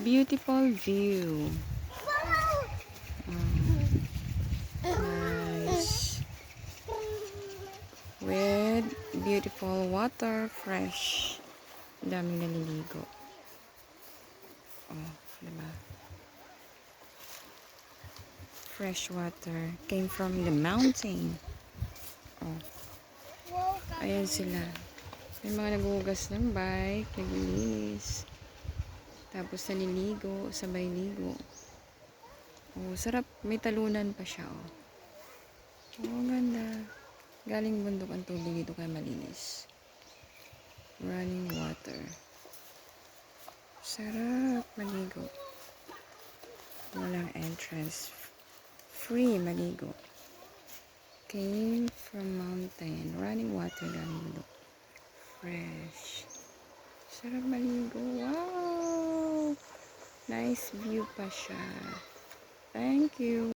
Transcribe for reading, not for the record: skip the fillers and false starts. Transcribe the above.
beautiful view. Nice. With beautiful water, fresh. Daming naliligo. Oh, diba? Fresh water came from the mountain. Oh. Ayan sila. May mga naghuhugas ng bike, naglinis. Tapos naliligo, sabay ligo. Oh, sarap. May talunan pa siya, oh. Oh, ganda. Galing bundok ang tubig dito kaya malinis. Running water. Sarap maligo. Walang entrance. Free maligo. Came from mountain. Running water galing bundok. Fresh. Sarap maligo. Wow! Nice view pa siya. Thank you.